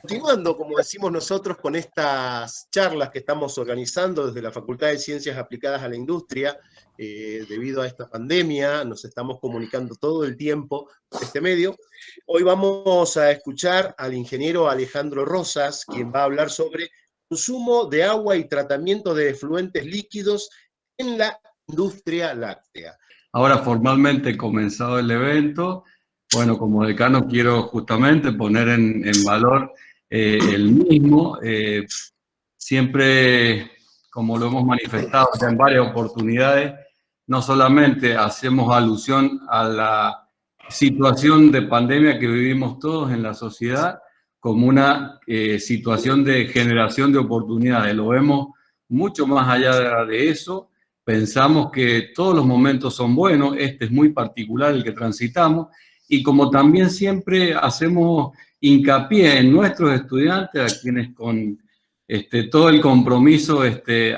Continuando, como decimos nosotros, con estas charlas que estamos organizando desde la Facultad de Ciencias Aplicadas a la Industria, debido a esta pandemia, nos estamos comunicando todo el tiempo por este medio. Hoy vamos a escuchar al ingeniero Alejandro Rosas, quien va a hablar sobre consumo de agua y tratamiento de efluentes líquidos en la industria láctea. Ahora formalmente comenzado el evento, bueno, como decano quiero justamente poner en valor el mismo. Siempre, como lo hemos manifestado ya en varias oportunidades, no solamente hacemos alusión a la situación de pandemia que vivimos todos en la sociedad, como una situación de generación de oportunidades. Lo vemos mucho más allá de eso. Pensamos que todos los momentos son buenos, este es muy particular el que transitamos, y como también siempre hacemos hincapié en nuestros estudiantes, a quienes con todo el compromiso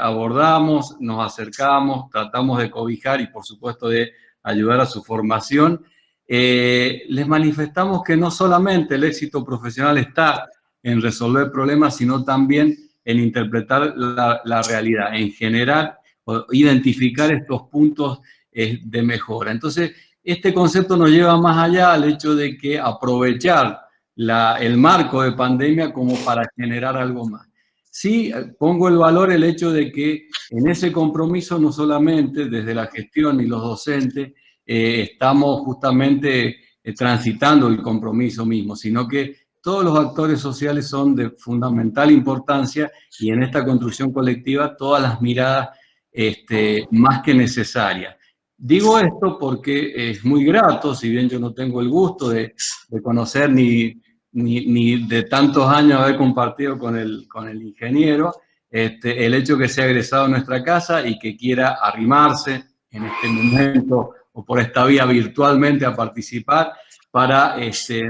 abordamos, nos acercamos, tratamos de cobijar y por supuesto de ayudar a su formación, les manifestamos que no solamente el éxito profesional está en resolver problemas, sino también en interpretar la realidad, en generar o identificar estos puntos de mejora. Entonces, este concepto nos lleva más allá al hecho de que aprovechar el marco de pandemia como para generar algo más. Sí, pongo el valor el hecho de que en ese compromiso no solamente desde la gestión y los docentes estamos justamente transitando el compromiso mismo, sino que todos los actores sociales son de fundamental importancia y en esta construcción colectiva todas las miradas más que necesarias. Digo esto porque es muy grato, si bien yo no tengo el gusto de conocer ni de tantos años haber compartido con el ingeniero, el hecho que sea egresado en nuestra casa y que quiera arrimarse en este momento o por esta vía virtualmente a participar para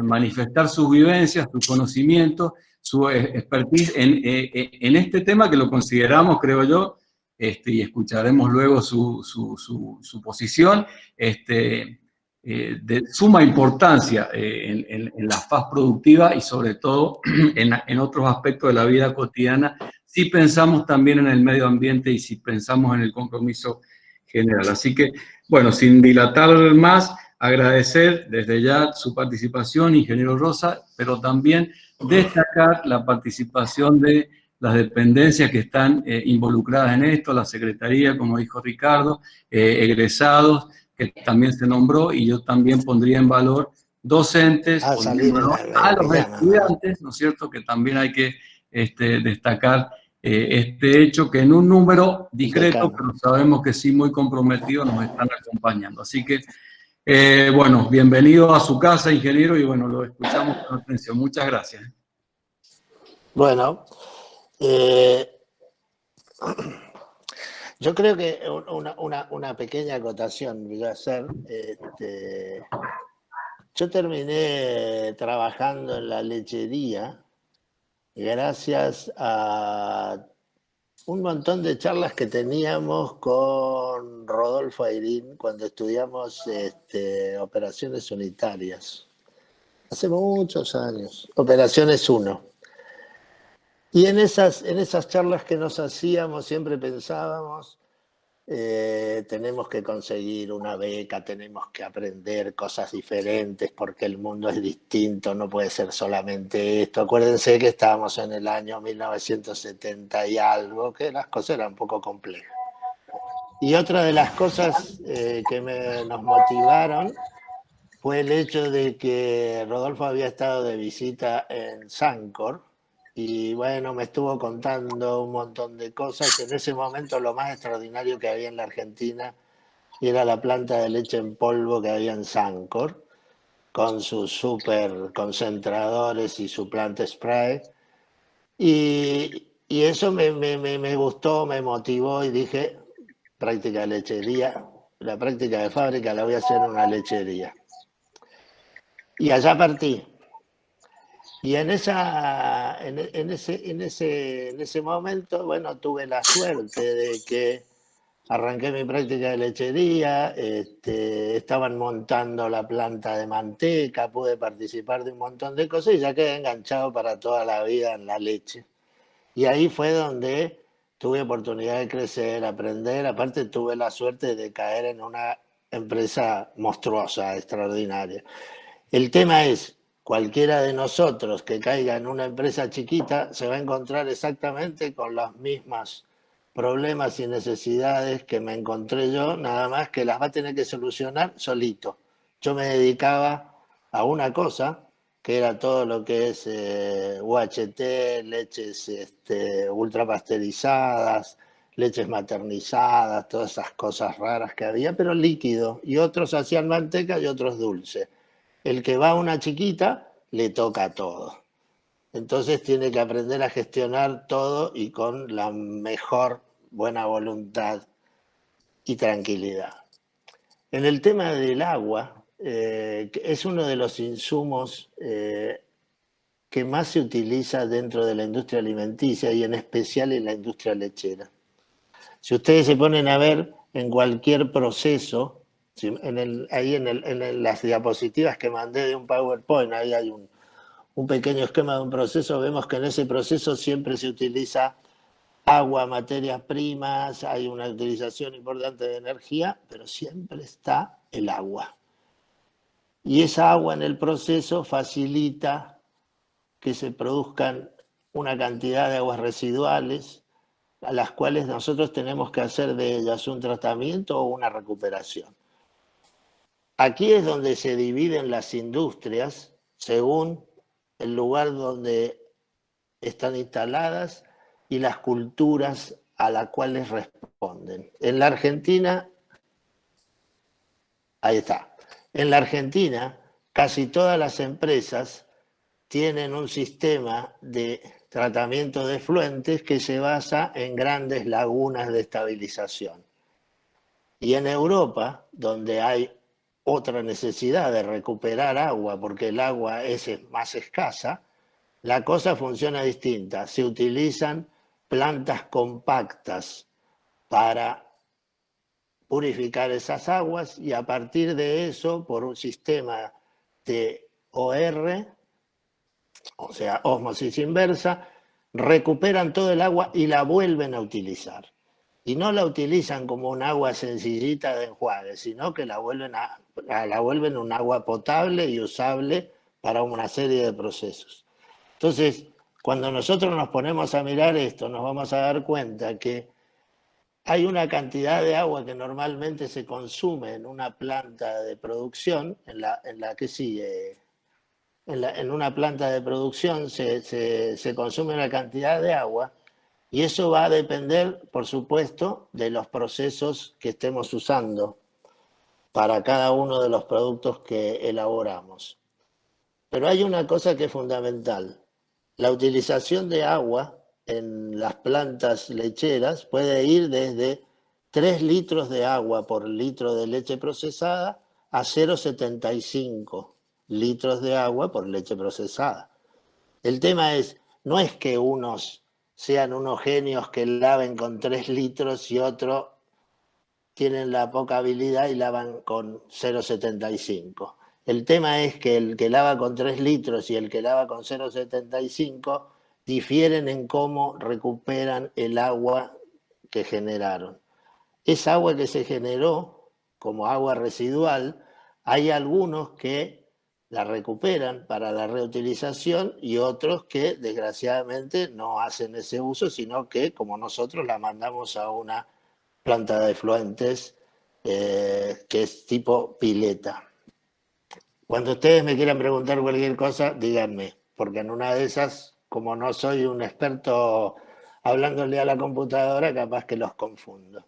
manifestar sus vivencias, sus conocimientos, su expertise en este tema que lo consideramos, creo yo, y escucharemos luego su posición, de suma importancia en la faz productiva y sobre todo en otros aspectos de la vida cotidiana, si pensamos también en el medio ambiente y si pensamos en el compromiso general. Así que, bueno, sin dilatar más, agradecer desde ya su participación, ingeniero Rosa, pero también destacar la participación de las dependencias que están involucradas en esto, la Secretaría, como dijo Ricardo, egresados, que también se nombró, y yo también pondría en valor docentes, a los estudiantes, ¿no es cierto?, que también hay que destacar este hecho que en un número discreto, pero sabemos que sí muy comprometidos nos están acompañando. Así que, bueno, bienvenido a su casa, ingeniero, y bueno, lo escuchamos con atención. Muchas gracias. Bueno, yo creo que una pequeña acotación voy a hacer. Yo terminé trabajando en la lechería gracias a un montón de charlas que teníamos con Rodolfo Airín cuando estudiamos operaciones unitarias. Hace muchos años, Operaciones 1. Y en esas charlas que nos hacíamos siempre pensábamos, tenemos que conseguir una beca, tenemos que aprender cosas diferentes porque el mundo es distinto, no puede ser solamente esto. Acuérdense que estábamos en el año 1970 y algo, que las cosas eran un poco complejas. Y otra de las cosas que nos motivaron fue el hecho de que Rodolfo había estado de visita en Sancor y bueno, me estuvo contando un montón de cosas. En ese momento lo más extraordinario que había en la Argentina era la planta de leche en polvo que había en Sancor, con sus super concentradores y su planta spray. Y eso me gustó, me motivó y dije, práctica de lechería, la práctica de fábrica la voy a hacer en una lechería. Y allá partí. Y en ese momento, bueno, tuve la suerte de que arranqué mi práctica de lechería, estaban montando la planta de manteca, pude participar de un montón de cosas y ya quedé enganchado para toda la vida en la leche. Y ahí fue donde tuve oportunidad de crecer, aprender. Aparte tuve la suerte de caer en una empresa monstruosa, extraordinaria. El tema es, cualquiera de nosotros que caiga en una empresa chiquita se va a encontrar exactamente con los mismos problemas y necesidades que me encontré yo, nada más que las va a tener que solucionar solito. Yo me dedicaba a una cosa, que era todo lo que es UHT, leches ultrapasteurizadas, leches maternizadas, todas esas cosas raras que había, pero líquido. Y otros hacían manteca y otros dulce. El que va a una chiquita le toca todo. Entonces tiene que aprender a gestionar todo y con la mejor buena voluntad y tranquilidad. En el tema del agua, es uno de los insumos que más se utiliza dentro de la industria alimenticia y en especial en la industria lechera. Si ustedes se ponen a ver en cualquier proceso, ahí en las diapositivas que mandé de un PowerPoint, ahí hay un pequeño esquema de un proceso, vemos que en ese proceso siempre se utiliza agua, materias primas, hay una utilización importante de energía, pero siempre está el agua. Y esa agua en el proceso facilita que se produzcan una cantidad de aguas residuales a las cuales nosotros tenemos que hacer de ellas un tratamiento o una recuperación. Aquí es donde se dividen las industrias según el lugar donde están instaladas y las culturas a las cuales responden. En la Argentina, ahí está, en la Argentina casi todas las empresas tienen un sistema de tratamiento de efluentes que se basa en grandes lagunas de estabilización. Y en Europa, donde hay otra necesidad de recuperar agua, porque el agua es más escasa, la cosa funciona distinta. Se utilizan plantas compactas para purificar esas aguas y a partir de eso, por un sistema de OR, o sea, ósmosis inversa, recuperan todo el agua y la vuelven a utilizar. Y no la utilizan como un agua sencillita de enjuague, sino que la vuelven un agua potable y usable para una serie de procesos. Entonces, cuando nosotros nos ponemos a mirar esto, nos vamos a dar cuenta que hay una cantidad de agua que normalmente se consume en una planta de producción, en la que sigue, en una planta de producción se consume una cantidad de agua y eso va a depender, por supuesto, de los procesos que estemos usando para cada uno de los productos que elaboramos. Pero hay una cosa que es fundamental. La utilización de agua en las plantas lecheras puede ir desde 3 litros de agua por litro de leche procesada a 0,75 litros de agua por leche procesada. El tema es, no es que unos sean unos genios que laven con 3 litros y otros tienen la poca habilidad y lavan con 0,75. El tema es que el que lava con 3 litros y el que lava con 0,75 difieren en cómo recuperan el agua que generaron. Esa agua que se generó como agua residual, hay algunos que la recuperan para la reutilización y otros que desgraciadamente no hacen ese uso, sino que como nosotros la mandamos a una planta de efluentes que es tipo pileta. Cuando ustedes me quieran preguntar cualquier cosa, díganme, porque en una de esas, como no soy un experto hablándole a la computadora, capaz que los confundo.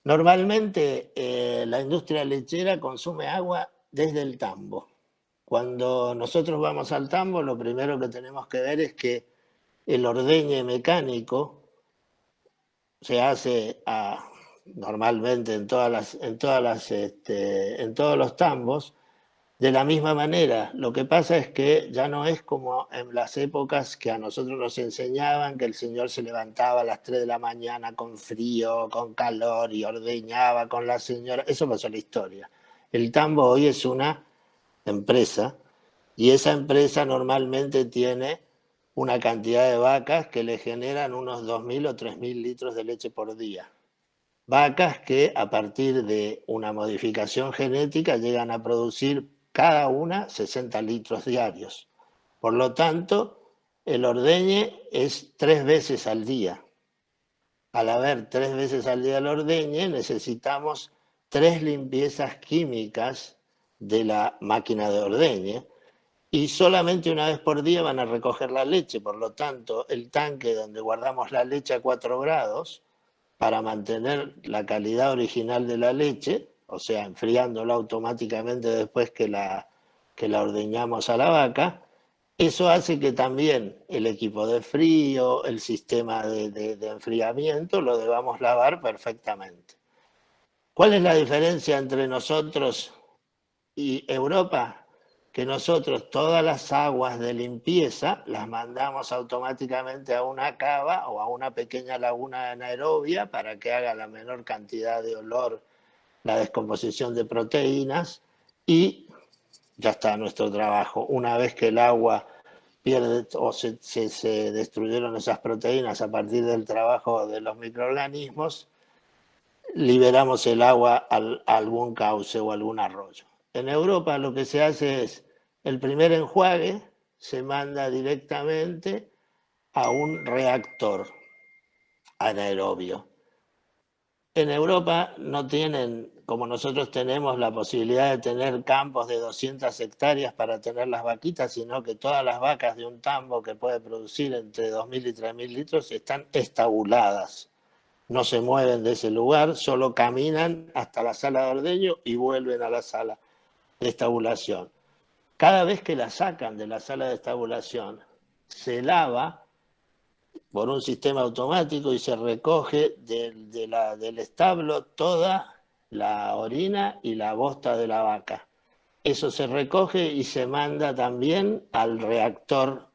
Normalmente la industria lechera consume agua desde el tambo. Cuando nosotros vamos al tambo, lo primero que tenemos que ver es que el ordeñe mecánico se hace normalmente en todos los tambos De la misma manera, lo que pasa es que ya no es como en las épocas que a nosotros nos enseñaban que el señor se levantaba a las 3 de la mañana con frío, con calor y ordeñaba con la señora. Eso pasó en la historia. El tambo hoy es una empresa y esa empresa normalmente tiene una cantidad de vacas que le generan unos 2.000 o 3.000 litros de leche por día. Vacas que a partir de una modificación genética llegan a producir cada una 60 litros diarios. Por lo tanto, el ordeñe es 3 veces al día. Al haber 3 veces al día el ordeñe, necesitamos 3 limpiezas químicas de la máquina de ordeñe y solamente una vez por día van a recoger la leche. Por lo tanto, el tanque donde guardamos la leche a 4 grados, para mantener la calidad original de la leche, o sea, enfriándola automáticamente después que la ordeñamos a la vaca, eso hace que también el equipo de frío, el sistema de enfriamiento, lo debamos lavar perfectamente. ¿Cuál es la diferencia entre nosotros y Europa? Que nosotros todas las aguas de limpieza las mandamos automáticamente a una cava o a una pequeña laguna anaerobia para que haga la menor cantidad de olor la descomposición de proteínas y ya está nuestro trabajo. Una vez que el agua pierde o se destruyeron esas proteínas a partir del trabajo de los microorganismos, liberamos el agua a algún cauce o algún arroyo. En Europa lo que se hace es, el primer enjuague se manda directamente a un reactor anaerobio. En Europa no tienen, como nosotros tenemos, la posibilidad de tener campos de 200 hectáreas para tener las vaquitas, sino que todas las vacas de un tambo que puede producir entre 2.000 y 3.000 litros están estabuladas. No se mueven de ese lugar, solo caminan hasta la sala de ordeño y vuelven a la sala de estabulación. Cada vez que la sacan de la sala de estabulación, se lava por un sistema automático y se recoge del establo toda la orina y la bosta de la vaca. Eso se recoge y se manda también al reactor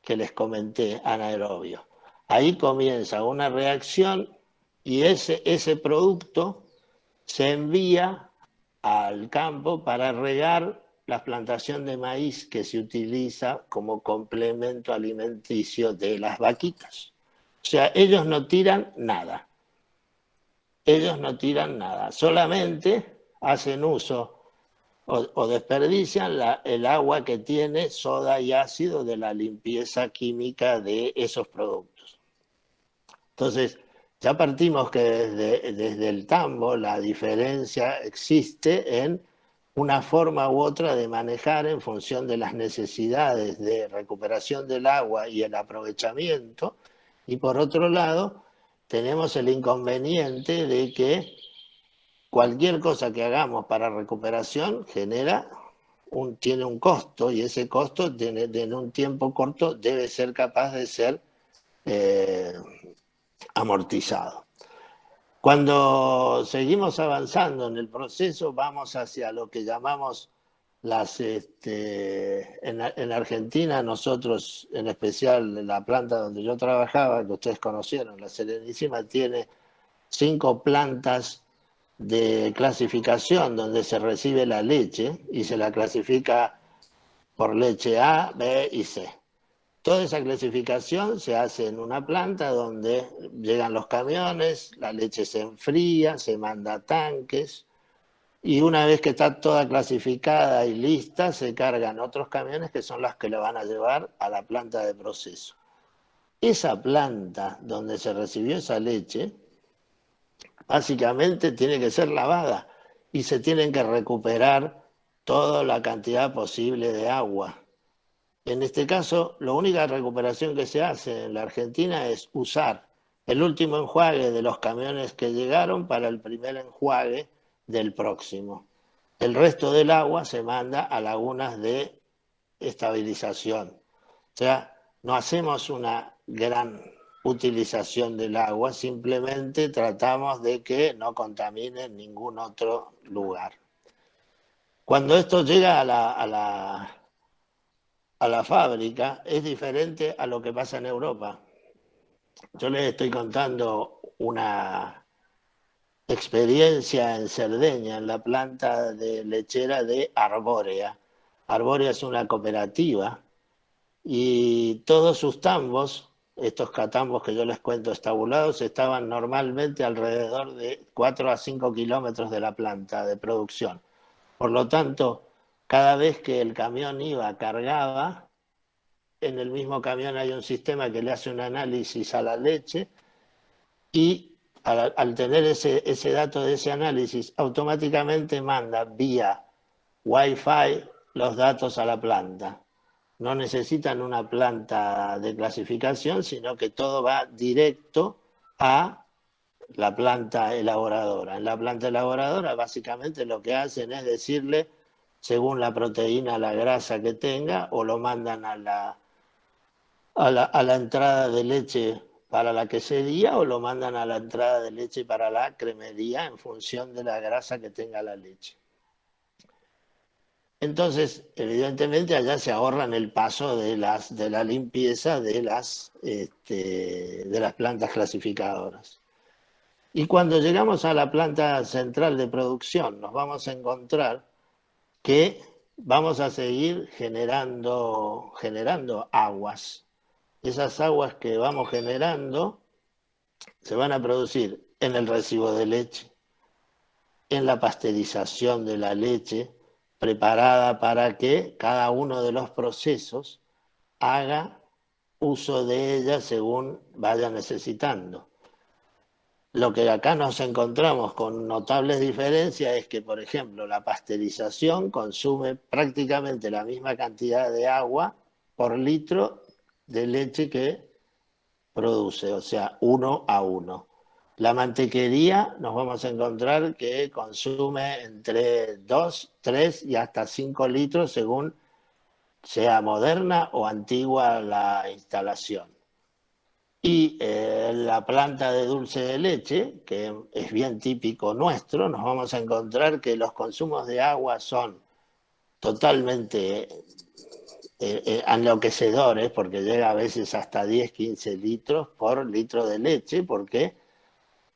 que les comenté, anaerobio. Ahí comienza una reacción y ese producto se envía al campo para regar la plantación de maíz que se utiliza como complemento alimenticio de las vaquitas. O sea, ellos no tiran nada. Ellos no tiran nada. Solamente hacen uso o desperdician el agua que tiene soda y ácido de la limpieza química de esos productos. Entonces, ya partimos que desde el tambo la diferencia existe en una forma u otra de manejar en función de las necesidades de recuperación del agua y el aprovechamiento. Y por otro lado, tenemos el inconveniente de que cualquier cosa que hagamos para recuperación tiene un costo y ese costo en un tiempo corto debe ser capaz de ser amortizado. Cuando seguimos avanzando en el proceso, vamos hacia lo que llamamos en Argentina, nosotros, en especial la planta donde yo trabajaba, que ustedes conocieron, la Serenísima, tiene 5 plantas de clasificación donde se recibe la leche y se la clasifica por leche A, B y C. Toda esa clasificación se hace en una planta donde llegan los camiones, la leche se enfría, se manda a tanques y una vez que está toda clasificada y lista, se cargan otros camiones que son las que le van a llevar a la planta de proceso. Esa planta donde se recibió esa leche, básicamente tiene que ser lavada y se tienen que recuperar toda la cantidad posible de agua. En este caso, la única recuperación que se hace en la Argentina es usar el último enjuague de los camiones que llegaron para el primer enjuague del próximo. El resto del agua se manda a lagunas de estabilización. O sea, no hacemos una gran utilización del agua, simplemente tratamos de que no contamine ningún otro lugar. Cuando esto llega a la fábrica, es diferente a lo que pasa en Europa. Yo les estoy contando una experiencia en Cerdeña, en la planta de lechera de Arbórea. Arbórea es una cooperativa y todos sus tambos, estos catambos que yo les cuento estabulados, estaban normalmente alrededor de 4 a 5 kilómetros de la planta de producción. Por lo tanto, cada vez que el camión iba, cargaba, en el mismo camión hay un sistema que le hace un análisis a la leche y al tener ese dato de ese análisis, automáticamente manda vía Wi-Fi los datos a la planta. No necesitan una planta de clasificación, sino que todo va directo a la planta elaboradora. En la planta elaboradora básicamente lo que hacen es decirle, según la proteína, la grasa que tenga, o lo mandan a la entrada de leche para la quesería o lo mandan a la entrada de leche para la cremería en función de la grasa que tenga la leche. Entonces, evidentemente allá se ahorran el paso de la limpieza de las plantas clasificadoras. Y cuando llegamos a la planta central de producción, nos vamos a encontrar que vamos a seguir generando aguas. Esas aguas que vamos generando se van a producir en el recibo de leche, en la pasteurización de la leche, preparada para que cada uno de los procesos haga uso de ella según vaya necesitando. Lo que acá nos encontramos con notables diferencias es que, por ejemplo, la pasteurización consume prácticamente la misma cantidad de agua por litro de leche que produce, o sea, 1 a 1. La mantequería nos vamos a encontrar que consume entre 2, 3 y hasta 5 litros según sea moderna o antigua la instalación. Y la planta de dulce de leche, que es bien típico nuestro, nos vamos a encontrar que los consumos de agua son totalmente enloquecedores, porque llega a veces hasta 10, 15 litros por litro de leche, porque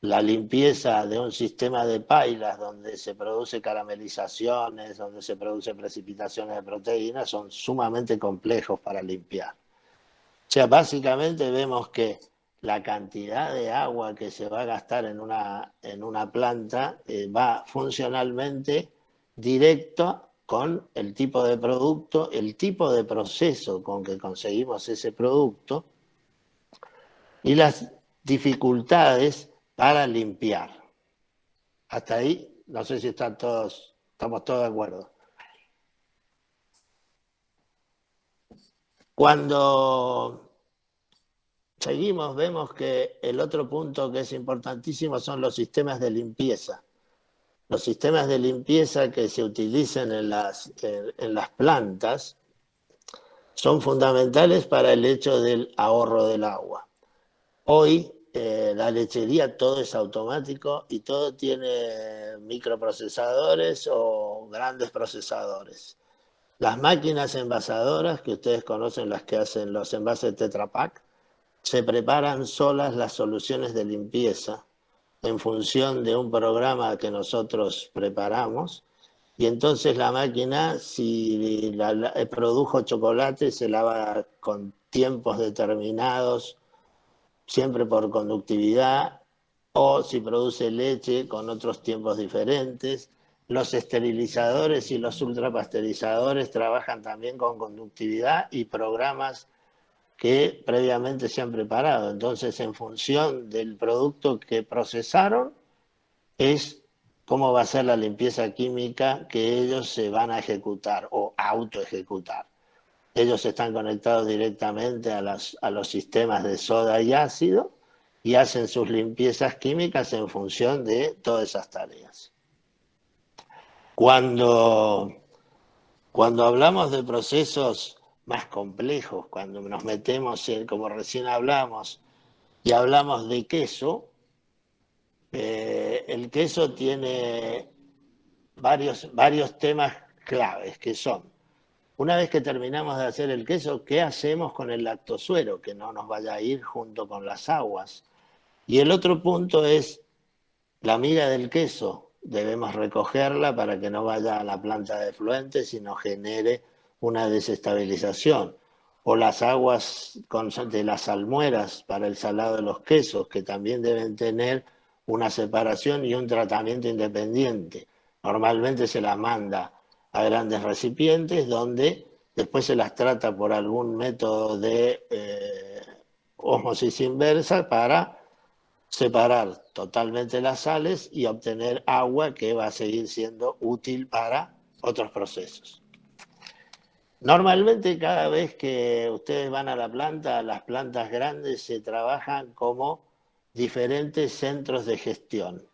la limpieza de un sistema de pailas donde se produce caramelizaciones, donde se producen precipitaciones de proteínas, son sumamente complejos para limpiar. O sea, básicamente vemos que la cantidad de agua que se va a gastar en una planta va funcionalmente directo con el tipo de producto, el tipo de proceso con que conseguimos ese producto y las dificultades para limpiar. Hasta ahí, no sé si estamos todos de acuerdo. Cuando seguimos, vemos que el otro punto que es importantísimo son los sistemas de limpieza. Los sistemas de limpieza que se utilizan en las plantas son fundamentales para el hecho del ahorro del agua. Hoy la lechería todo es automático y todo tiene microprocesadores o grandes procesadores. Las máquinas envasadoras, que ustedes conocen, las que hacen los envases Tetra Pak, se preparan solas las soluciones de limpieza en función de un programa que nosotros preparamos. Y entonces la máquina, si produjo chocolate, se lava con tiempos determinados, siempre por conductividad, o si produce leche con otros tiempos diferentes. Los esterilizadores y los ultrapasteurizadores trabajan también con conductividad y programas que previamente se han preparado. Entonces, en función del producto que procesaron, es cómo va a ser la limpieza química que ellos se van a ejecutar o autoejecutar. Ellos están conectados directamente a los sistemas de soda y ácido y hacen sus limpiezas químicas en función de todas esas tareas. Cuando hablamos de procesos más complejos, cuando nos metemos en, como recién hablamos, y hablamos de queso, el queso tiene varios temas claves, que son, una vez que terminamos de hacer el queso, ¿qué hacemos con el lactosuero? Que no nos vaya a ir junto con las aguas. Y el otro punto es la miga del queso. Debemos recogerla para que no vaya a la planta de efluentes y no genere una desestabilización. O las aguas de las salmueras para el salado de los quesos, que también deben tener una separación y un tratamiento independiente. Normalmente se las manda a grandes recipientes donde después se las trata por algún método de ósmosis inversa para separar totalmente las sales y obtener agua que va a seguir siendo útil para otros procesos. Normalmente cada vez que ustedes van a la planta, las plantas grandes se trabajan como diferentes centros de gestión.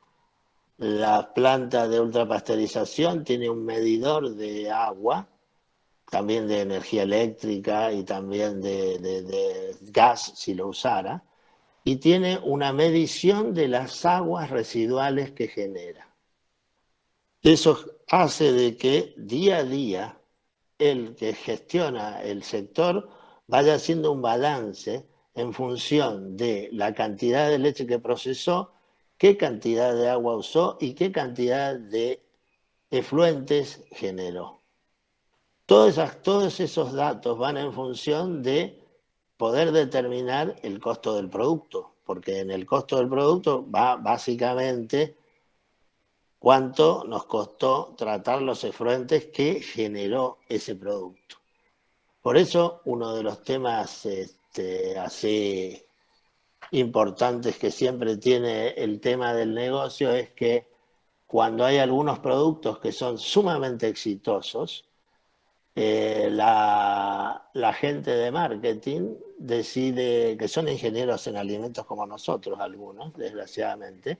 La planta de ultrapasteurización tiene un medidor de agua, también de energía eléctrica y también de gas si lo usara, y tiene una medición de las aguas residuales que genera. Eso hace de que día a día el que gestiona el sector vaya haciendo un balance en función de la cantidad de leche que procesó, qué cantidad de agua usó y qué cantidad de efluentes generó. Todos esos datos van en función de poder determinar el costo del producto, porque en el costo del producto va básicamente cuánto nos costó tratar los efluentes que generó ese producto. Por eso, uno de los temas así importantes que siempre tiene el tema del negocio es que cuando hay algunos productos que son sumamente exitosos, la gente de marketing decide, que son ingenieros en alimentos como nosotros algunos, desgraciadamente,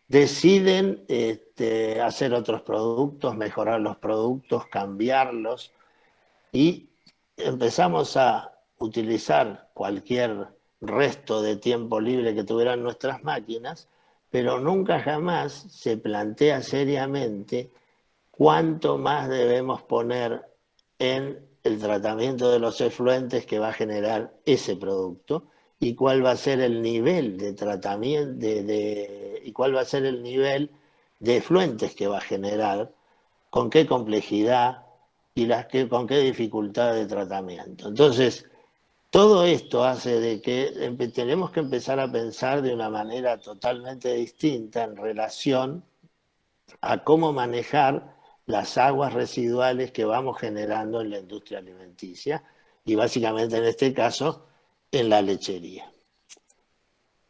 deciden hacer otros productos, mejorar los productos, cambiarlos, y empezamos a utilizar cualquier resto de tiempo libre que tuvieran nuestras máquinas, pero nunca jamás se plantea seriamente cuánto más debemos poner en el tratamiento de los efluentes que va a generar ese producto y cuál va a ser el nivel de tratamiento y cuál va a ser el nivel de efluentes que va a generar, con qué complejidad y con qué dificultad de tratamiento. Entonces, todo esto hace de que tenemos que empezar a pensar de una manera totalmente distinta en relación a cómo manejar las aguas residuales que vamos generando en la industria alimenticia y básicamente en este caso en la lechería.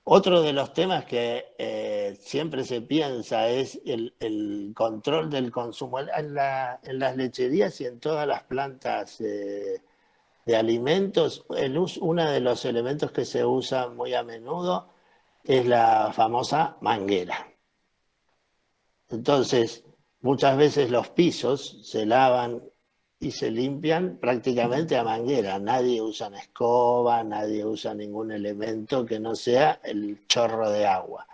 Otro de los temas que siempre se piensa es el control del consumo. En las lecherías y en todas las plantas de alimentos, uno de los elementos que se usa muy a menudo es la famosa manguera. Entonces, muchas veces los pisos se lavan y se limpian prácticamente a manguera. Nadie usa una escoba, nadie usa ningún elemento que no sea el chorro de agua.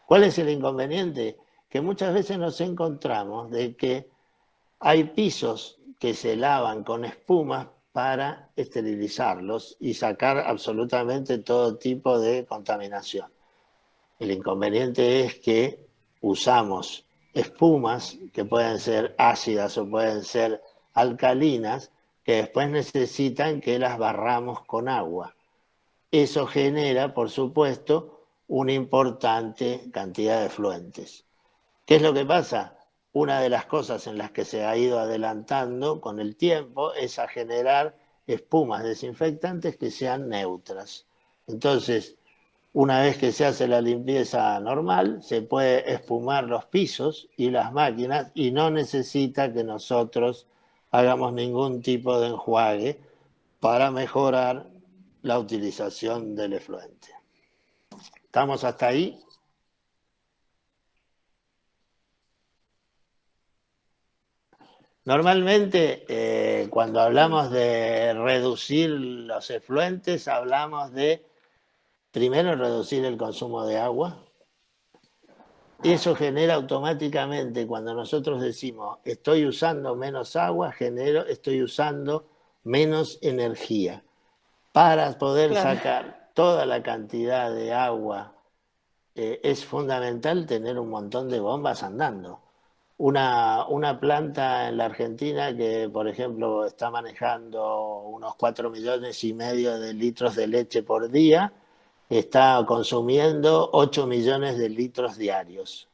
¿Cuál es el inconveniente? Que muchas veces nos encontramos de que hay pisos que se lavan con espumas para esterilizarlos y sacar absolutamente todo tipo de contaminación. El inconveniente es que usamos espumas que pueden ser ácidas o pueden ser alcalinas, que después necesitan que las barramos con agua. Eso genera, por supuesto, una importante cantidad de efluentes. ¿Qué es lo que pasa? Una de las cosas en las que se ha ido adelantando con el tiempo es a generar espumas desinfectantes que sean neutras. Entonces, una vez que se hace la limpieza normal, se puede espumar los pisos y las máquinas y no necesita que nosotros hagamos ningún tipo de enjuague para mejorar la utilización del efluente. ¿Estamos hasta ahí? Normalmente, cuando hablamos de reducir los efluentes, hablamos de, primero, reducir el consumo de agua, eso genera automáticamente, cuando nosotros decimos estoy usando menos agua, estoy usando menos energía. Para poder sacar toda la cantidad de agua, es fundamental tener un montón de bombas andando. Una planta en la Argentina que, por ejemplo, está manejando unos 4,5 millones de litros de leche por día, está consumiendo 8 millones de litros diarios.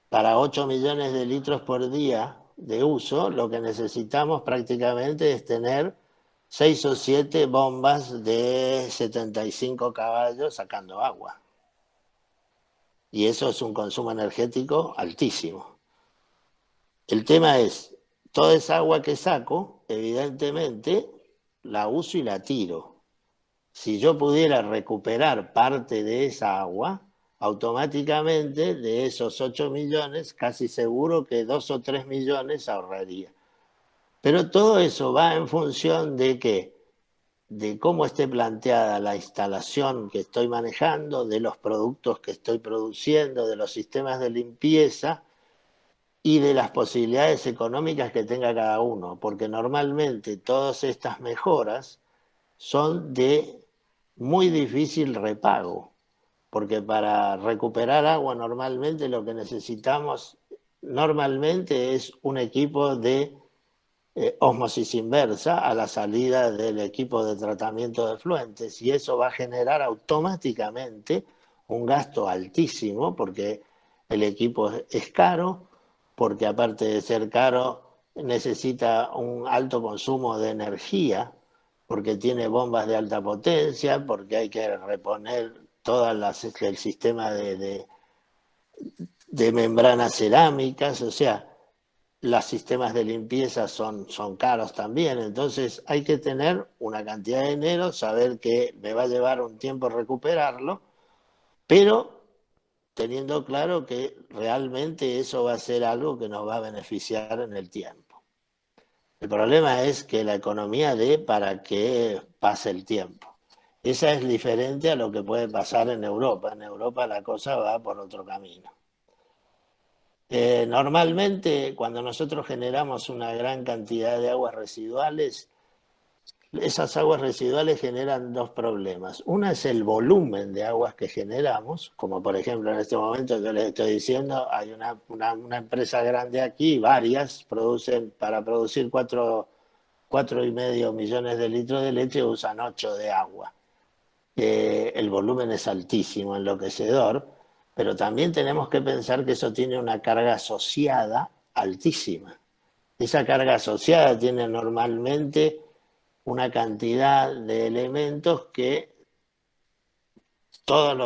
Para 8 millones de litros por día de uso, lo que necesitamos prácticamente es tener 6 o 7 bombas de 75 caballos sacando agua. Y eso es un consumo energético altísimo. El tema es, toda esa agua que saco, evidentemente, la uso y la tiro. Si yo pudiera recuperar parte de esa agua, automáticamente de esos 8 millones, casi seguro que 2 o 3 millones ahorraría. Pero todo eso va en función de que, de cómo esté planteada la instalación que estoy manejando, de los productos que estoy produciendo, de los sistemas de limpieza y de las posibilidades económicas que tenga cada uno, porque normalmente todas estas mejoras son de muy difícil repago, porque para recuperar agua normalmente lo que necesitamos normalmente es un equipo de ósmosis inversa a la salida del equipo de tratamiento de efluentes, y eso va a generar automáticamente un gasto altísimo porque el equipo es caro, porque aparte de ser caro necesita un alto consumo de energía, porque tiene bombas de alta potencia, porque hay que reponer el sistema de membranas cerámicas, o sea, los sistemas de limpieza son caros también, entonces hay que tener una cantidad de dinero, saber que me va a llevar un tiempo recuperarlo, pero teniendo claro que realmente eso va a ser algo que nos va a beneficiar en el tiempo. El problema es que la economía dé para que pase el tiempo. Esa es diferente a lo que puede pasar en Europa. En Europa la cosa va por otro camino. Normalmente, cuando nosotros generamos una gran cantidad de aguas residuales, esas aguas residuales generan dos problemas. Una es el volumen de aguas que generamos, como por ejemplo en este momento yo les estoy diciendo, hay una empresa grande aquí, varias, para producir 4,5 millones de litros de leche usan 8 de agua. El volumen es altísimo, enloquecedor, pero también tenemos que pensar que eso tiene una carga asociada altísima. Esa carga asociada tiene normalmente una cantidad de elementos que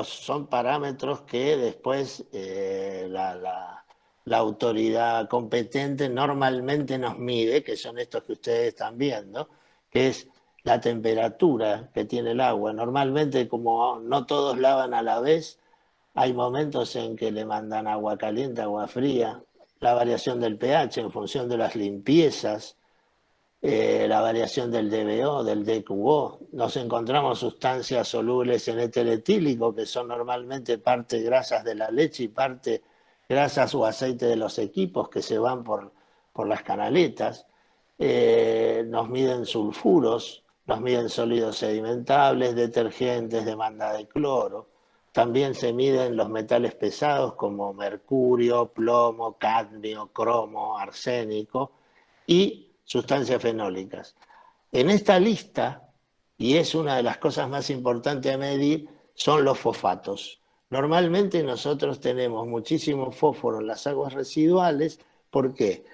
son parámetros que después la autoridad competente normalmente nos mide, que son estos que ustedes están viendo, que es la temperatura que tiene el agua. Normalmente, como no todos lavan a la vez, hay momentos en que le mandan agua caliente, agua fría, la variación del pH en función de las limpiezas, la variación del DBO, del DQO. Nos encontramos sustancias solubles en éter etílico, que son normalmente parte grasas de la leche y parte grasas o aceite de los equipos que se van por las canaletas. Nos miden sulfuros, nos miden sólidos sedimentables, detergentes, demanda de cloro. También se miden los metales pesados como mercurio, plomo, cadmio, cromo, arsénico y sustancias fenólicas. En esta lista, y es una de las cosas más importantes a medir, son los fosfatos. Normalmente nosotros tenemos muchísimo fósforo en las aguas residuales. ¿Por qué?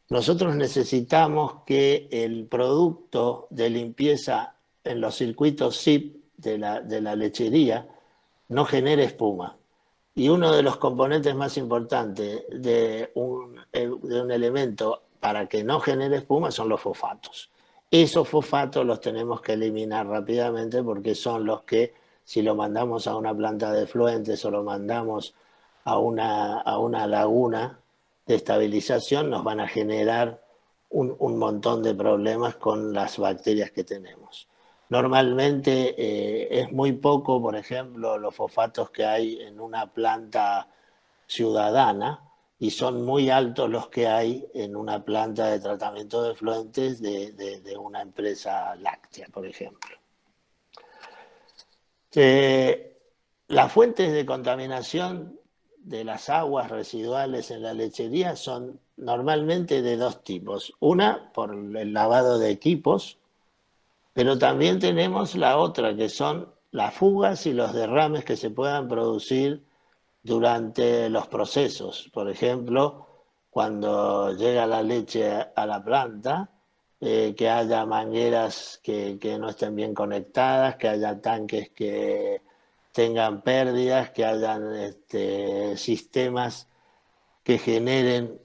Nosotros necesitamos que el producto de limpieza en los circuitos SIP de la lechería no genere espuma. Y uno de los componentes más importantes de un elemento para que no genere espuma son los fosfatos. Esos fosfatos los tenemos que eliminar rápidamente porque son los que, si lo mandamos a una planta de efluentes o lo mandamos a una laguna de estabilización, nos van a generar un montón de problemas con las bacterias que tenemos. Normalmente es muy poco, por ejemplo, los fosfatos que hay en una planta ciudadana, y son muy altos los que hay en una planta de tratamiento de efluentes de una empresa láctea, por ejemplo. Las fuentes de contaminación de las aguas residuales en la lechería son normalmente de dos tipos. Una, por el lavado de equipos, pero también tenemos la otra, que son las fugas y los derrames que se puedan producir durante los procesos. Por ejemplo, cuando llega la leche a la planta, que haya mangueras que no estén bien conectadas, que haya tanques que tengan pérdidas, que hayan sistemas que generen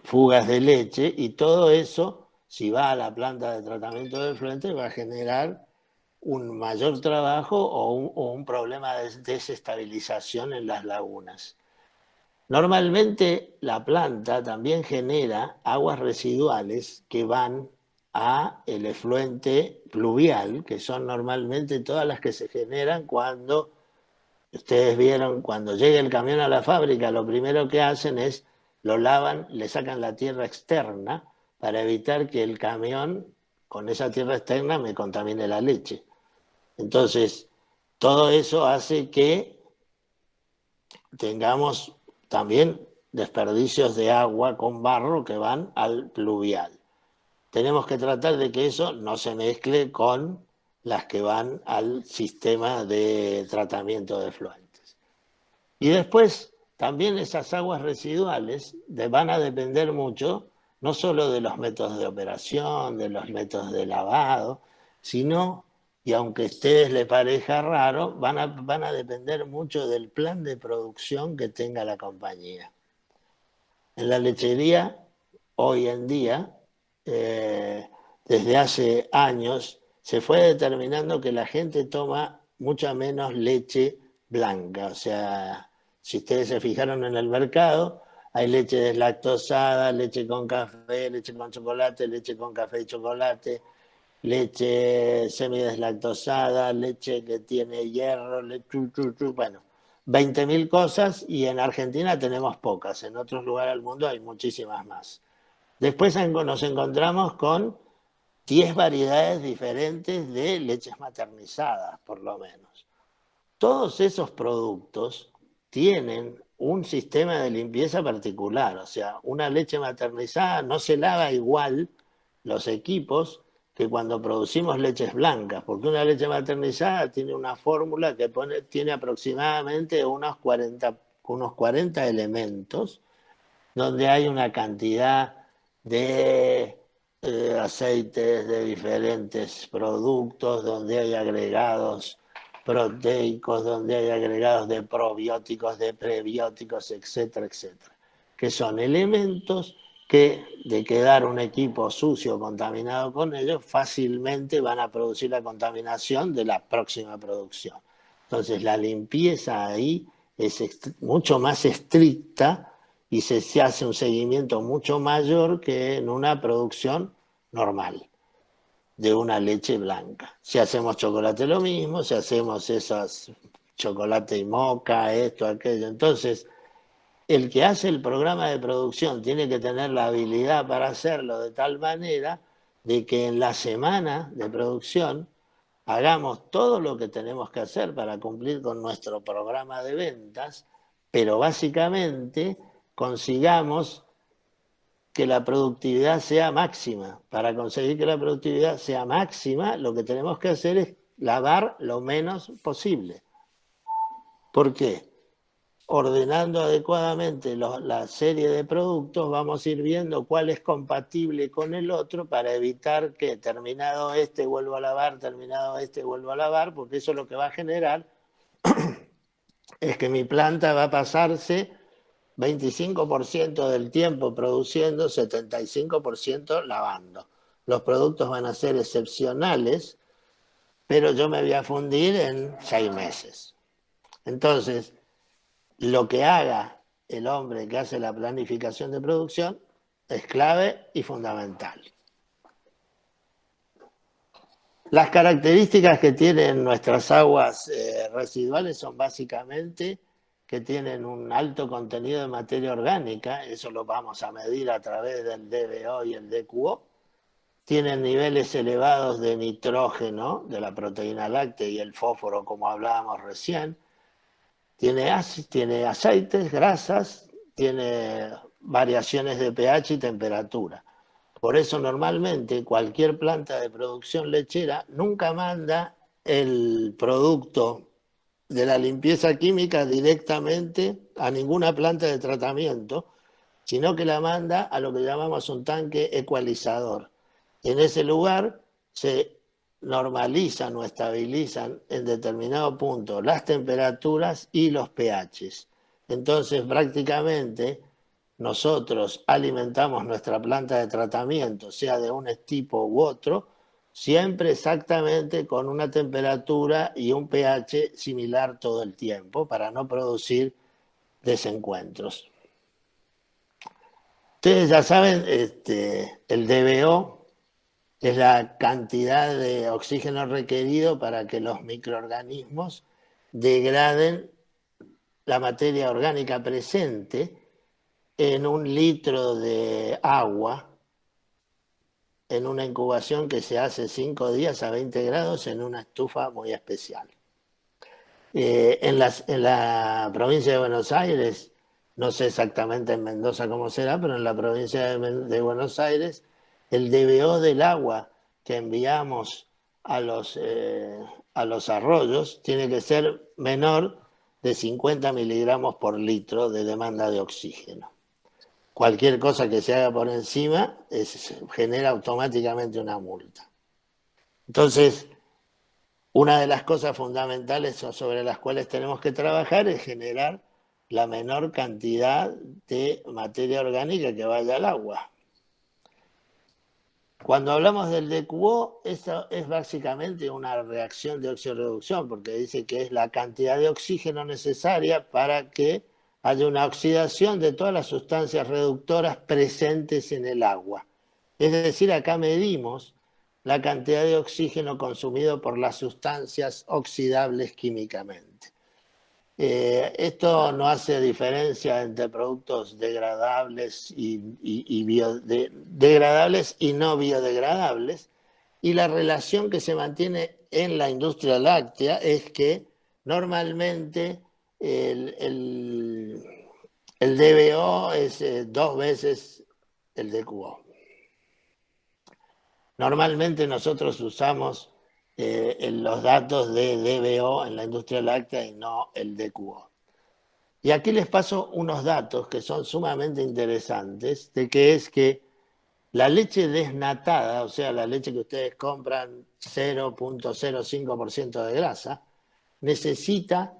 fugas de leche, y todo eso, si va a la planta de tratamiento de efluentes, va a generar un mayor trabajo o un problema de desestabilización en las lagunas. Normalmente la planta también genera aguas residuales que van a el efluente pluvial, que son normalmente todas las que se generan cuando, ustedes vieron, cuando llega el camión a la fábrica, lo primero que hacen es lo lavan, le sacan la tierra externa para evitar que el camión con esa tierra externa me contamine la leche. Entonces, todo eso hace que tengamos también desperdicios de agua con barro que van al pluvial. Tenemos que tratar de que eso no se mezcle con las que van al sistema de tratamiento de efluentes. Y después, también esas aguas residuales van a depender mucho, no solo de los métodos de operación, de los métodos de lavado, sino, y aunque a ustedes les parezca raro, van a depender mucho del plan de producción que tenga la compañía. En la lechería, hoy en día, desde hace años, se fue determinando que la gente toma mucha menos leche blanca. O sea, si ustedes se fijaron en el mercado, hay leche deslactosada, leche con café, leche con chocolate, leche con café y chocolate, leche semideslactosada, leche que tiene hierro, bueno, 20.000 cosas, y en Argentina tenemos pocas, en otros lugares del mundo hay muchísimas más. Después nos encontramos con 10 variedades diferentes de leches maternizadas, por lo menos. Todos esos productos tienen un sistema de limpieza particular, o sea, una leche maternizada no se lava igual los equipos que cuando producimos leches blancas, porque una leche maternizada tiene una fórmula que tiene aproximadamente unos 40 elementos, donde hay una cantidad de aceites de diferentes productos, donde hay agregados proteicos, donde hay agregados de probióticos, de prebióticos, etcétera, etcétera, que son elementos que, de quedar un equipo sucio o contaminado con ellos, fácilmente van a producir la contaminación de la próxima producción. Entonces la limpieza ahí es mucho más estricta y se hace un seguimiento mucho mayor que en una producción normal de una leche blanca. Si hacemos chocolate lo mismo, si hacemos esos chocolate y moca, esto, aquello. Entonces, el que hace el programa de producción tiene que tener la habilidad para hacerlo de tal manera de que en la semana de producción hagamos todo lo que tenemos que hacer para cumplir con nuestro programa de ventas, pero básicamente consigamos que la productividad sea máxima. Para conseguir que la productividad sea máxima, lo que tenemos que hacer es lavar lo menos posible. ¿Por qué? Ordenando adecuadamente la serie de productos, vamos a ir viendo cuál es compatible con el otro para evitar que terminado este vuelva a lavar, terminado este vuelva a lavar, porque eso lo que va a generar es que mi planta va a pasarse 25% del tiempo produciendo, 75% lavando. Los productos van a ser excepcionales, pero yo me voy a fundir en 6 meses. Entonces, lo que haga el hombre que hace la planificación de producción es clave y fundamental. Las características que tienen nuestras aguas residuales son básicamente que tienen un alto contenido de materia orgánica, eso lo vamos a medir a través del DBO y el DQO, tienen niveles elevados de nitrógeno, de la proteína láctea y el fósforo, como hablábamos recién, tiene aceites, grasas, tiene variaciones de pH y temperatura. Por eso normalmente cualquier planta de producción lechera nunca manda el producto de la limpieza química directamente a ninguna planta de tratamiento, sino que la manda a lo que llamamos un tanque ecualizador. En ese lugar se normalizan o estabilizan en determinado punto las temperaturas y los pHs. Entonces, prácticamente, nosotros alimentamos nuestra planta de tratamiento, sea de un tipo u otro, siempre exactamente con una temperatura y un pH similar todo el tiempo para no producir desencuentros. Ustedes ya saben, el DBO es la cantidad de oxígeno requerido para que los microorganismos degraden la materia orgánica presente en 1 litro de agua en una incubación que se hace 5 días a 20 grados en una estufa muy especial. En la provincia de Buenos Aires, no sé exactamente en Mendoza cómo será, pero en la provincia de Buenos Aires, el DBO del agua que enviamos a los arroyos tiene que ser menor de 50 miligramos por litro de demanda de oxígeno. Cualquier cosa que se haga por encima genera automáticamente una multa. Entonces, una de las cosas fundamentales sobre las cuales tenemos que trabajar es generar la menor cantidad de materia orgánica que vaya al agua. Cuando hablamos del DQO, eso es básicamente una reacción de oxirreducción, porque dice que es la cantidad de oxígeno necesaria para que haya una oxidación de todas las sustancias reductoras presentes en el agua. Es decir, acá medimos la cantidad de oxígeno consumido por las sustancias oxidables químicamente. Esto no hace diferencia entre productos degradables degradables y no biodegradables, y la relación que se mantiene en la industria láctea es que normalmente el DBO es 2 veces el DQO. Normalmente nosotros usamos los datos de DBO en la industria láctea y no el DQO. Y aquí les paso unos datos que son sumamente interesantes, de que es que la leche desnatada, o sea, la leche que ustedes compran 0.05% de grasa, necesita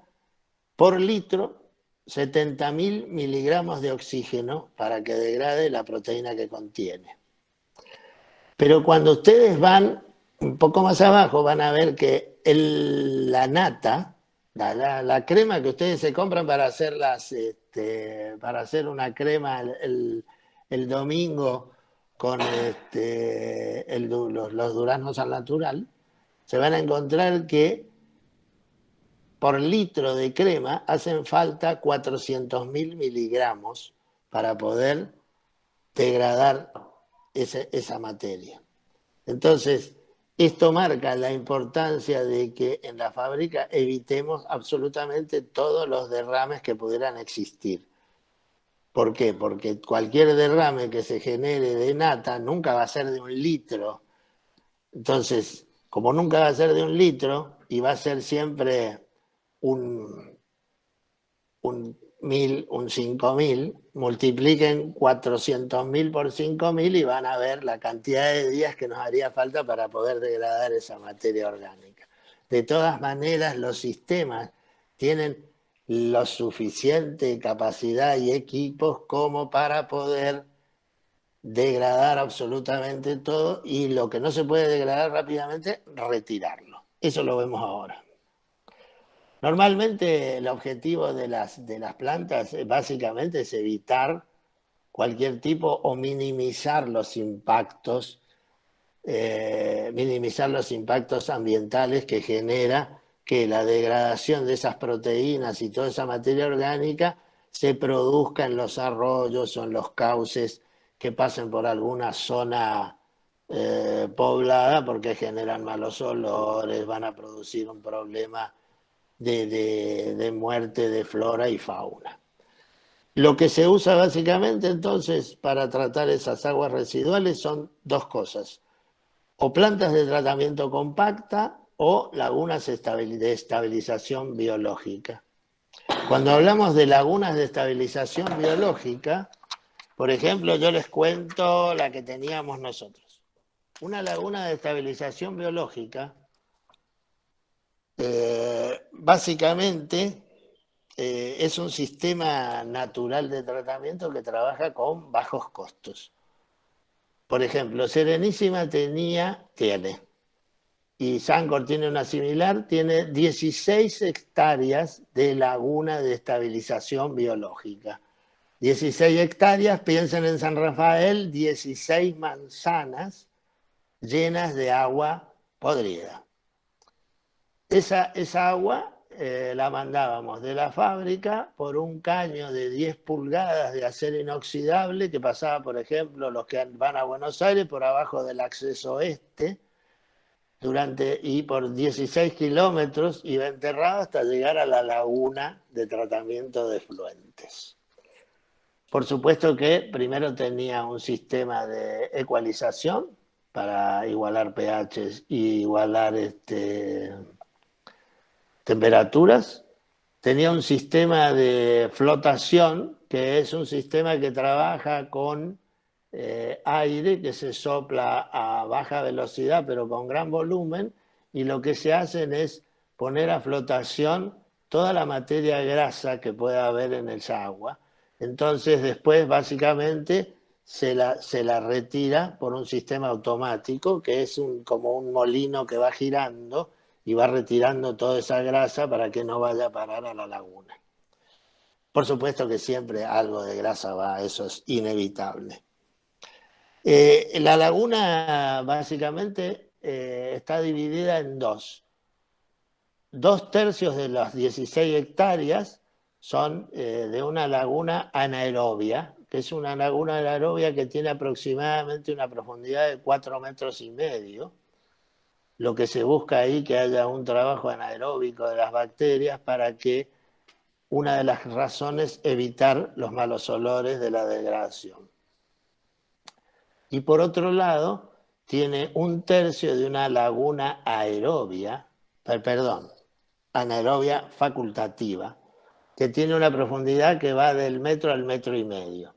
por litro 70.000 miligramos de oxígeno para que degrade la proteína que contiene. Pero cuando ustedes van un poco más abajo, van a ver que la nata, la crema que ustedes se compran para hacer para hacer una crema el domingo con los duraznos al natural, se van a encontrar que por litro de crema hacen falta 400.000 miligramos para poder degradar esa materia. Entonces, esto marca la importancia de que en la fábrica evitemos absolutamente todos los derrames que pudieran existir. ¿Por qué? Porque cualquier derrame que se genere de nata nunca va a ser de 1 litro. Entonces, como nunca va a ser de 1 litro y va a ser siempre un 5.000, multipliquen 400.000 por 5.000 y van a ver la cantidad de días que nos haría falta para poder degradar esa materia orgánica. De todas maneras, los sistemas tienen la suficiente capacidad y equipos como para poder degradar absolutamente todo, y lo que no se puede degradar rápidamente, retirarlo. Eso lo vemos ahora. Normalmente el objetivo de las plantas básicamente es evitar cualquier tipo o minimizar los impactos ambientales que genera que la degradación de esas proteínas y toda esa materia orgánica se produzca en los arroyos o en los cauces que pasen por alguna zona poblada, porque generan malos olores, van a producir un problema de muerte de flora y fauna. Lo que se usa básicamente entonces para tratar esas aguas residuales son dos cosas: o plantas de tratamiento compacta o lagunas de estabilización biológica. Cuando hablamos de lagunas de estabilización biológica, por ejemplo, yo les cuento la que teníamos nosotros. Una laguna de estabilización biológica, básicamente, es un sistema natural de tratamiento que trabaja con bajos costos. Por ejemplo, Serenísima tiene, y Sancor tiene una similar, tiene 16 hectáreas de laguna de estabilización biológica. 16 hectáreas, piensen en San Rafael, 16 manzanas llenas de agua podrida. Esa agua la mandábamos de la fábrica por un caño de 10 pulgadas de acero inoxidable que pasaba, por ejemplo, los que van a Buenos Aires por abajo del acceso este, y por 16 kilómetros iba enterrado hasta llegar a la laguna de tratamiento de efluentes. Por supuesto que primero tenía un sistema de ecualización para igualar pHs y igualar temperaturas. Tenía un sistema de flotación, que es un sistema que trabaja con aire que se sopla a baja velocidad pero con gran volumen, y lo que se hacen es poner a flotación toda la materia grasa que pueda haber en esa agua. Entonces después básicamente se la retira por un sistema automático que es como un molino que va girando y va retirando toda esa grasa para que no vaya a parar a la laguna. Por supuesto que siempre algo de grasa va, eso es inevitable. La laguna básicamente está dividida en dos. 2/3 de las 16 hectáreas son de una laguna anaerobia, que es una laguna anaerobia que tiene aproximadamente una profundidad de 4,5 metros. Lo que se busca ahí que haya un trabajo anaeróbico de las bacterias para que, una de las razones, evitar los malos olores de la degradación. Y por otro lado, tiene 1/3 de una laguna anaerobia facultativa, que tiene una profundidad que va del metro al 1,5 metros.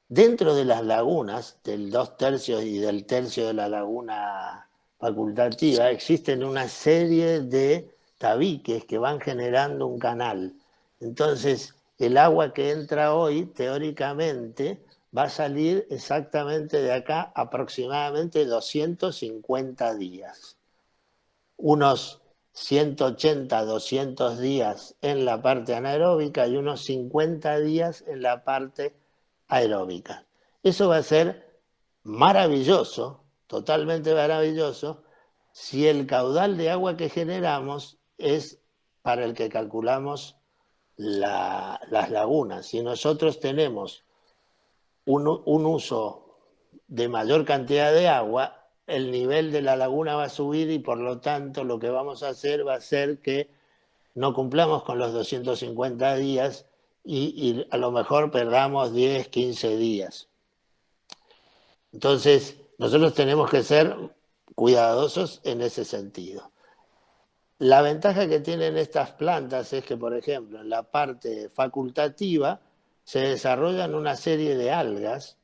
Dentro de las lagunas, del 2/3 y del 1/3 de la laguna facultativa, existen una serie de tabiques que van generando un canal. Entonces, el agua que entra hoy, teóricamente, va a salir exactamente de acá aproximadamente 250 días. Unos 180, 200 días en la parte anaeróbica y unos 50 días en la parte aeróbica. Eso va a ser maravilloso, totalmente maravilloso, si el caudal de agua que generamos es para el que calculamos las lagunas. Si nosotros tenemos un uso de mayor cantidad de agua, el nivel de la laguna va a subir y por lo tanto lo que vamos a hacer va a ser que no cumplamos con los 250 días y a lo mejor perdamos 10, 15 días. Entonces, nosotros tenemos que ser cuidadosos en ese sentido. La ventaja que tienen estas plantas es que, por ejemplo, en la parte facultativa se desarrollan una serie de algas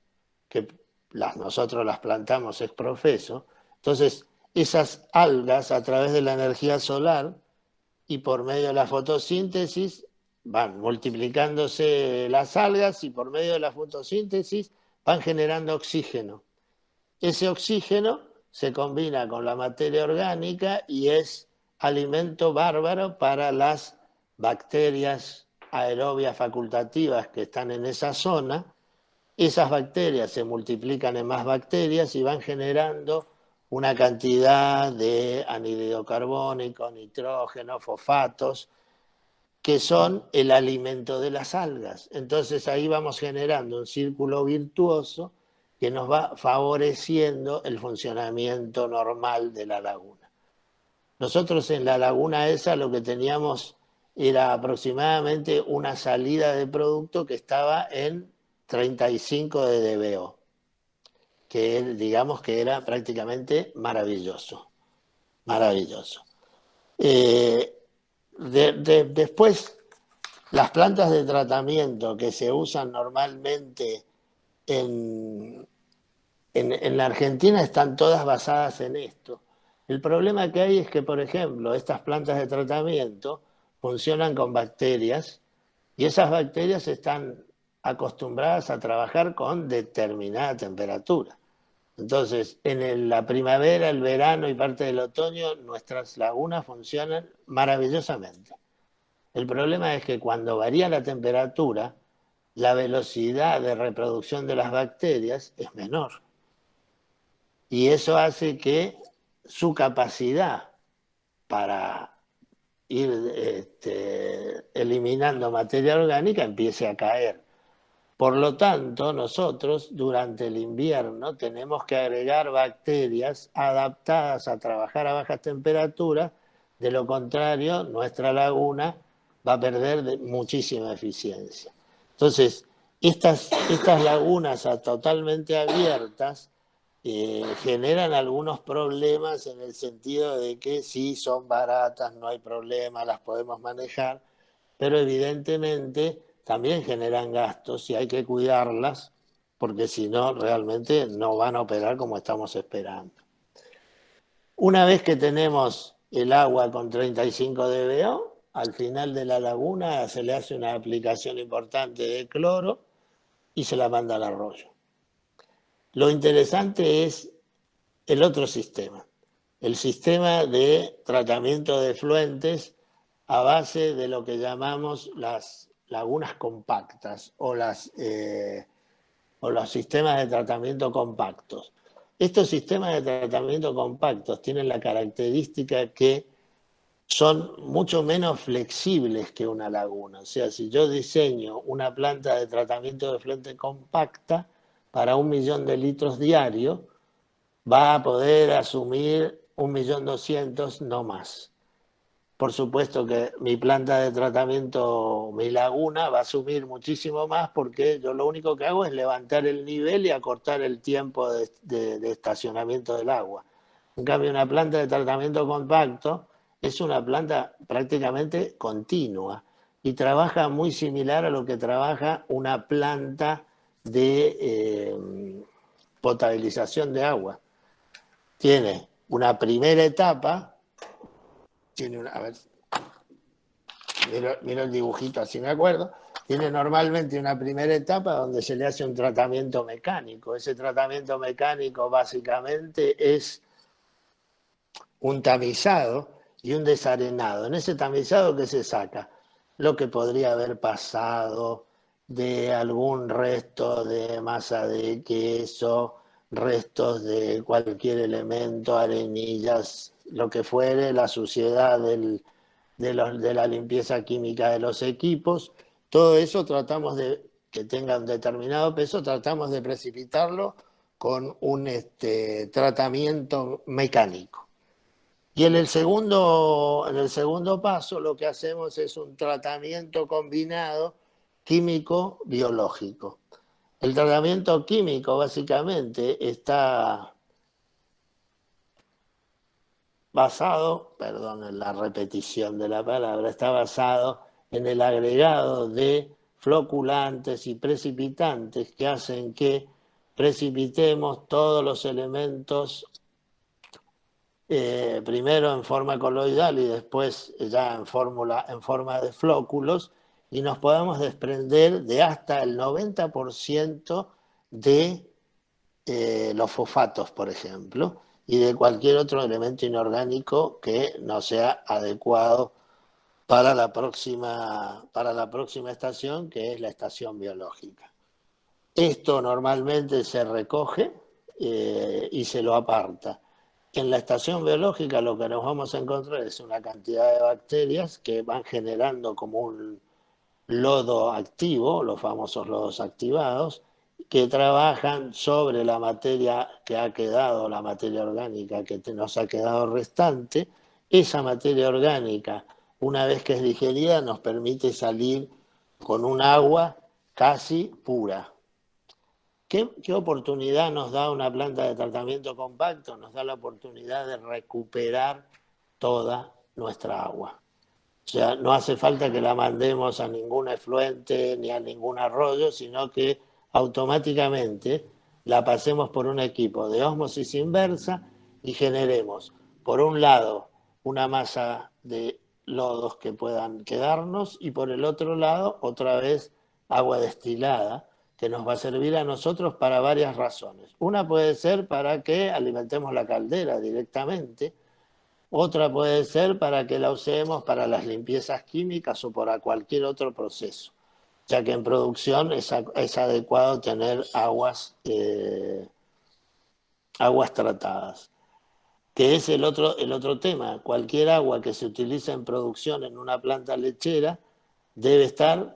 que nosotros las plantamos ex profeso. Entonces, esas algas, a través de la energía solar y por medio de la fotosíntesis, van multiplicándose las algas y por medio de la fotosíntesis van generando oxígeno. Ese oxígeno se combina con la materia orgánica y es alimento bárbaro para las bacterias aerobias facultativas que están en esa zona. Esas bacterias se multiplican en más bacterias y van generando una cantidad de anhídrido carbónico, nitrógeno, fosfatos, que son el alimento de las algas. Entonces ahí vamos generando un círculo virtuoso que nos va favoreciendo el funcionamiento normal de la laguna. Nosotros en la laguna esa lo que teníamos era aproximadamente una salida de producto que estaba en 35 de dBO, que digamos que era prácticamente maravilloso, maravilloso. Después, las plantas de tratamiento que se usan normalmente en la Argentina están todas basadas en esto. El problema que hay es que, por ejemplo, estas plantas de tratamiento funcionan con bacterias y esas bacterias están acostumbradas a trabajar con determinada temperatura. Entonces, en la primavera, el verano y parte del otoño, nuestras lagunas funcionan maravillosamente. El problema es que cuando varía la temperatura, la velocidad de reproducción de las bacterias es menor. Y eso hace que su capacidad para ir eliminando materia orgánica empiece a caer. Por lo tanto, nosotros durante el invierno tenemos que agregar bacterias adaptadas a trabajar a bajas temperaturas. De lo contrario, nuestra laguna va a perder muchísima eficiencia. Entonces, estas lagunas totalmente abiertas generan algunos problemas en el sentido de que sí son baratas, no hay problema, las podemos manejar, pero evidentemente también generan gastos y hay que cuidarlas porque si no realmente no van a operar como estamos esperando. Una vez que tenemos el agua con 35 dBO, al final de la laguna se le hace una aplicación importante de cloro y se la manda al arroyo. Lo interesante es el otro sistema, el sistema de tratamiento de efluentes a base de lo que llamamos las lagunas compactas o los sistemas de tratamiento compactos. Estos sistemas de tratamiento compactos tienen la característica que son mucho menos flexibles que una laguna. O sea, si yo diseño una planta de tratamiento de efluente compacta para 1 millón de litros diarios, va a poder asumir 1.200.000, no más. Por supuesto que mi planta de tratamiento, mi laguna, va a asumir muchísimo más porque yo lo único que hago es levantar el nivel y acortar el tiempo de estacionamiento del agua. En cambio, una planta de tratamiento compacto es una planta prácticamente continua y trabaja muy similar a lo que trabaja una planta de potabilización de agua. Tiene una primera etapa, a ver, miro el dibujito así me acuerdo, tiene normalmente una primera etapa donde se le hace un tratamiento mecánico. Ese tratamiento mecánico básicamente es un tamizado y un desarenado. En ese tamizado, ¿qué se saca? Lo que podría haber pasado de algún resto de masa de queso, restos de cualquier elemento, arenillas, lo que fuere, la suciedad de la limpieza química de los equipos. Todo eso tratamos de que tenga un determinado peso, tratamos de precipitarlo con un tratamiento mecánico. Y en el segundo paso lo que hacemos es un tratamiento combinado químico-biológico. El tratamiento químico básicamente está basado, perdón la repetición de la palabra, está basado en el agregado de floculantes y precipitantes que hacen que precipitemos todos los elementos primero en forma coloidal y después ya en forma de flóculos, y nos podemos desprender de hasta el 90% de los fosfatos, por ejemplo, y de cualquier otro elemento inorgánico que no sea adecuado para la próxima estación, que es la estación biológica. Esto normalmente se recoge y se lo aparta. En la estación biológica lo que nos vamos a encontrar es una cantidad de bacterias que van generando como un lodo activo, los famosos lodos activados, que trabajan sobre la materia que ha quedado, la materia orgánica que nos ha quedado restante. Esa materia orgánica, una vez que es digerida, nos permite salir con un agua casi pura. ¿Qué oportunidad nos da una planta de tratamiento compacto? Nos da la oportunidad de recuperar toda nuestra agua. O sea, no hace falta que la mandemos a ningún efluente ni a ningún arroyo, sino que automáticamente la pasemos por un equipo de ósmosis inversa y generemos, por un lado, una masa de lodos que puedan quedarnos y por el otro lado, otra vez, agua destilada que nos va a servir a nosotros para varias razones. Una puede ser para que alimentemos la caldera directamente. Otra puede ser para que la usemos para las limpiezas químicas o para cualquier otro proceso, ya que en producción es adecuado tener aguas tratadas, que es el otro tema. Cualquier agua que se utilice en producción en una planta lechera debe estar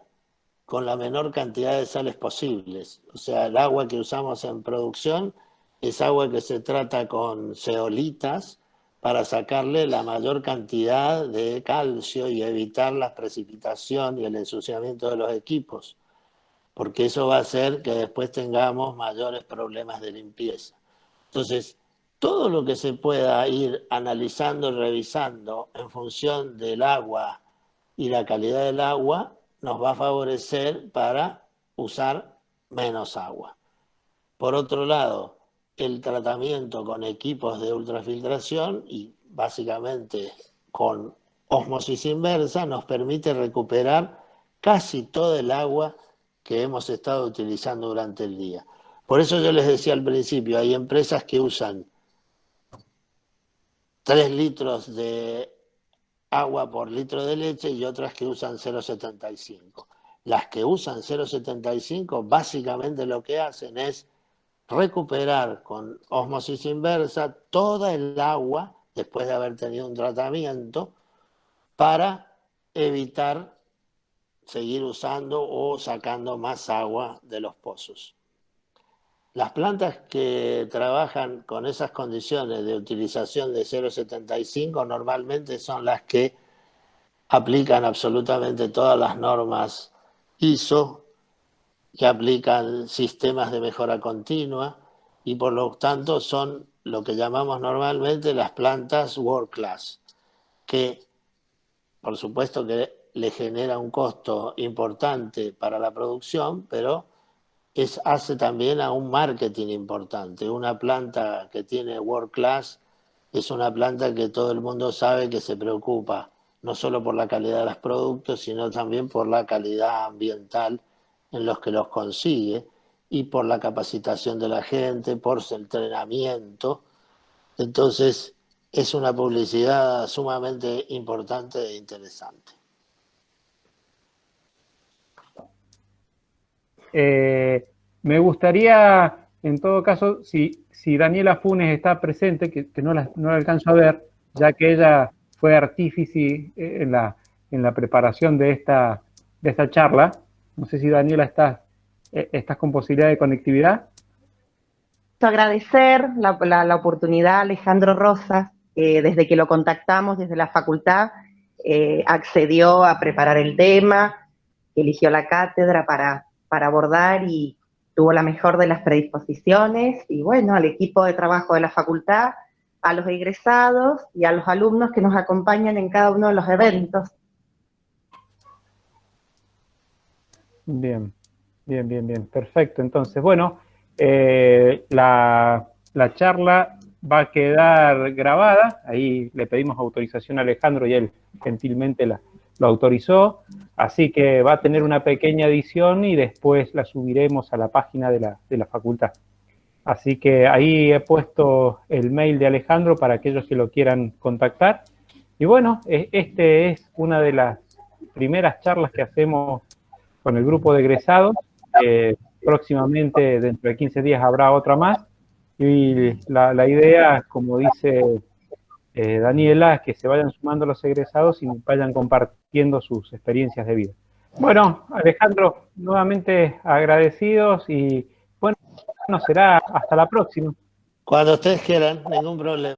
con la menor cantidad de sales posibles. O sea, el agua que usamos en producción es agua que se trata con zeolitas para sacarle la mayor cantidad de calcio y evitar la precipitación y el ensuciamiento de los equipos, porque eso va a hacer que después tengamos mayores problemas de limpieza. Entonces, todo lo que se pueda ir analizando y revisando en función del agua y la calidad del agua nos va a favorecer para usar menos agua. Por otro lado, el tratamiento con equipos de ultrafiltración y básicamente con ósmosis inversa nos permite recuperar casi todo el agua que hemos estado utilizando durante el día. Por eso yo les decía al principio, hay empresas que usan 3 litros de agua por litro de leche y otras que usan 0,75. Las que usan 0,75 básicamente lo que hacen es recuperar con ósmosis inversa toda el agua después de haber tenido un tratamiento para evitar seguir usando o sacando más agua de los pozos. Las plantas que trabajan con esas condiciones de utilización de 0,75 normalmente son las que aplican absolutamente todas las normas ISO, que aplican sistemas de mejora continua y por lo tanto son lo que llamamos normalmente las plantas world class, que por supuesto que le genera un costo importante para la producción, pero hace también a un marketing importante. Una planta que tiene world class es una planta que todo el mundo sabe que se preocupa no solo por la calidad de los productos, sino también por la calidad ambiental en los que los consigue y por la capacitación de la gente, por su entrenamiento. Entonces, es una publicidad sumamente importante e interesante. Me gustaría, en todo caso, si Daniela Funes está presente, que no la alcanzo a ver, ya que ella fue artífice en la preparación de esta charla. No sé si Daniela estás con posibilidad de conectividad. Agradecer la oportunidad a Alejandro Rosas, desde que lo contactamos desde la facultad, accedió a preparar el tema, eligió la cátedra para abordar y tuvo la mejor de las predisposiciones, y bueno, al equipo de trabajo de la facultad, a los egresados y a los alumnos que nos acompañan en cada uno de los eventos. Bien, perfecto. Entonces, bueno, la charla va a quedar grabada, ahí le pedimos autorización a Alejandro y él gentilmente lo autorizó, así que va a tener una pequeña edición y después la subiremos a la página de la facultad. Así que ahí he puesto el mail de Alejandro para aquellos que lo quieran contactar. Y bueno, este es una de las primeras charlas que hacemos con el grupo de egresados. Próximamente, dentro de 15 días, habrá otra más. Y la idea, como dice Daniela, es que se vayan sumando los egresados y vayan compartiendo sus experiencias de vida. Bueno, Alejandro, nuevamente agradecidos y bueno, será hasta la próxima. Cuando ustedes quieran, ningún problema.